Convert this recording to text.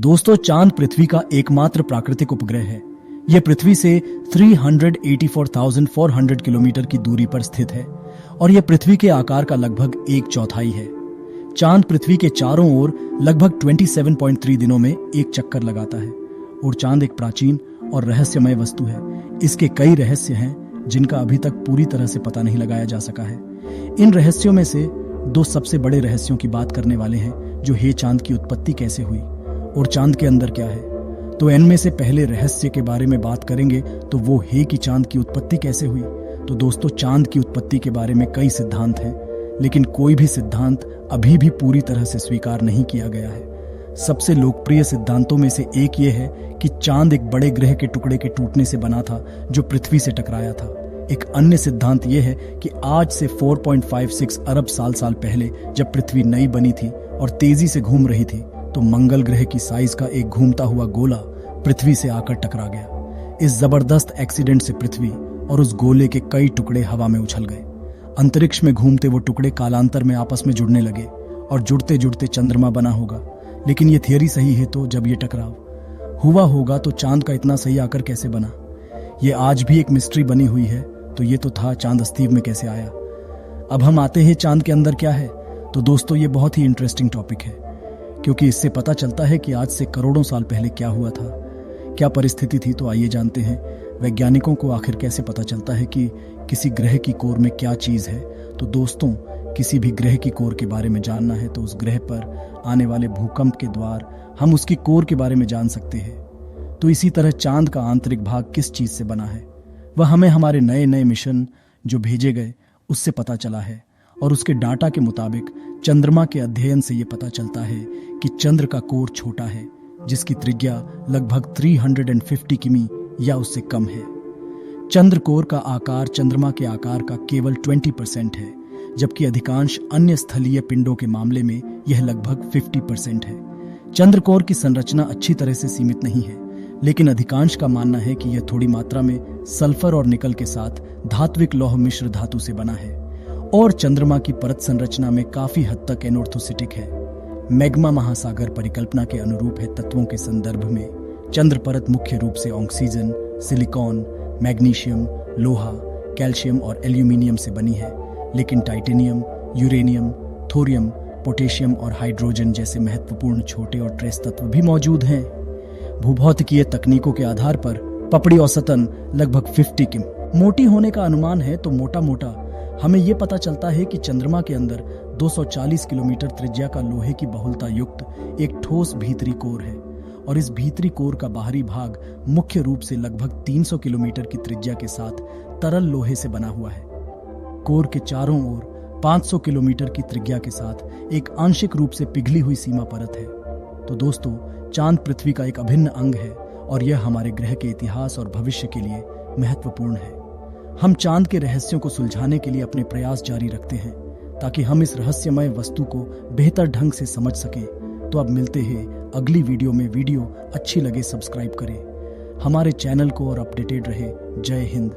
दोस्तों, चांद पृथ्वी का एकमात्र प्राकृतिक उपग्रह है। यह पृथ्वी से 384,400 किलोमीटर की दूरी पर स्थित है और यह पृथ्वी के आकार का लगभग 1/4 है। चांद पृथ्वी के चारों ओर लगभग 27.3 दिनों में एक चक्कर लगाता है और चांद एक प्राचीन और रहस्यमय वस्तु है। इसके कई रहस्य हैं जिनका अभी तक पूरी तरह से पता नहीं लगाया जा सका है। इन रहस्यों में से दो सबसे बड़े रहस्यों की बात करने वाले हैं, जो है चांद की उत्पत्ति कैसे हुई और चांद के अंदर क्या है। तो इनमें से पहले रहस्य के बारे में बात करेंगे तो वो है कि चांद की उत्पत्ति कैसे हुई। तो दोस्तों, चांद की उत्पत्ति के बारे में कई सिद्धांत हैं, लेकिन कोई भी सिद्धांत अभी भी पूरी तरह से स्वीकार नहीं किया गया है। सबसे लोकप्रिय सिद्धांतों में से एक ये है कि चांद एक बड़े ग्रह के टुकड़े के टूटने से बना था जो पृथ्वी से टकराया था। एक अन्य सिद्धांत यह है कि आज से 4.56 अरब साल पहले जब पृथ्वी नई बनी थी और तेजी से घूम रही थी, तो मंगल ग्रह की साइज का एक घूमता हुआ गोला पृथ्वी से आकर टकरा गया। इस जबरदस्त एक्सीडेंट से पृथ्वी और उस गोले के कई टुकड़े हवा में उछल गए। अंतरिक्ष में घूमते वो टुकड़े कालांतर में आपस में जुड़ने लगे और जुड़ते जुड़ते चंद्रमा बना होगा। लेकिन ये थियरी सही है तो जब ये टकराव हुआ होगा तो चांद का इतना सही आकर कैसे बना, ये आज भी एक मिस्ट्री बनी हुई है। तो ये तो था, चांद अस्तित्व में कैसे आया। अब हम आते हैं चांद के अंदर क्या है। तो दोस्तों, ये बहुत ही इंटरेस्टिंग टॉपिक है, क्योंकि इससे पता चलता है कि आज से करोड़ों साल पहले क्या हुआ था, क्या परिस्थिति थी। तो आइए जानते हैं वैज्ञानिकों को आखिर कैसे पता चलता है कि किसी ग्रह की कोर में क्या चीज है। तो दोस्तों, किसी भी ग्रह की कोर के बारे में जानना है तो उस ग्रह पर आने वाले भूकंप के द्वार हम उसकी कोर के बारे में जान सकते हैं। तो इसी तरह चांद का आंतरिक भाग किस चीज से बना है, वह हमें हमारे नए नए मिशन जो भेजे गए उससे पता चला है। और उसके डाटा के मुताबिक चंद्रमा के अध्ययन से यह पता चलता है कि चंद्र का कोर छोटा है, जिसकी त्रिज्या लगभग 350 किमी या उससे कम है। चंद्र कोर का आकार चंद्रमा के आकार का केवल 20% है, जबकि अधिकांश अन्य स्थलीय पिंडों के मामले में यह लगभग 50% है। चंद्र कोर की संरचना अच्छी तरह से सीमित नहीं है, लेकिन अधिकांश का मानना है कि यह थोड़ी मात्रा में सल्फर और निकल के साथ धात्विक लौह मिश्र धातु से बना है और चंद्रमा की परत संरचना में काफी हद तक एनोर्थोसिटिक है। मैग्मा महासागर परिकल्पना के अनुरूप है। तत्वों के संदर्भ में चंद्र परत मुख्य रूप से ऑक्सीजन, सिलिकॉन, मैग्नीशियम, लोहा, कैल्शियम और एल्यूमिनियम से बनी है, लेकिन टाइटेनियम, यूरेनियम, थोरियम, पोटेशियम और हाइड्रोजन जैसे महत्वपूर्ण छोटे और ट्रेस तत्व भी मौजूद हैं। भूभौतिकीय तकनीकों के आधार पर पपड़ी औसतन लगभग 50 किम मोटी होने का अनुमान है। तो मोटा मोटा हमें यह पता चलता है कि चंद्रमा के अंदर 240 किलोमीटर त्रिज्या का लोहे की बहुलता युक्त एक ठोस भीतरी कोर है और इस भीतरी कोर का बाहरी भाग मुख्य रूप से लगभग 300 किलोमीटर की त्रिज्या के साथ तरल लोहे से बना हुआ है। कोर के चारों ओर 500 किलोमीटर की त्रिज्या के साथ एक आंशिक रूप से पिघली हुई सीमा परत है। तो दोस्तों, चांद पृथ्वी का एक अभिन्न अंग है और यह हमारे ग्रह के इतिहास और भविष्य के लिए महत्वपूर्ण है। हम चांद के रहस्यों को सुलझाने के लिए अपने प्रयास जारी रखते हैं ताकि हम इस रहस्यमय वस्तु को बेहतर ढंग से समझ सकें। तो अब मिलते हैं अगली वीडियो में। वीडियो अच्छी लगे सब्सक्राइब करें हमारे चैनल को और अपडेटेड रहे। जय हिंद।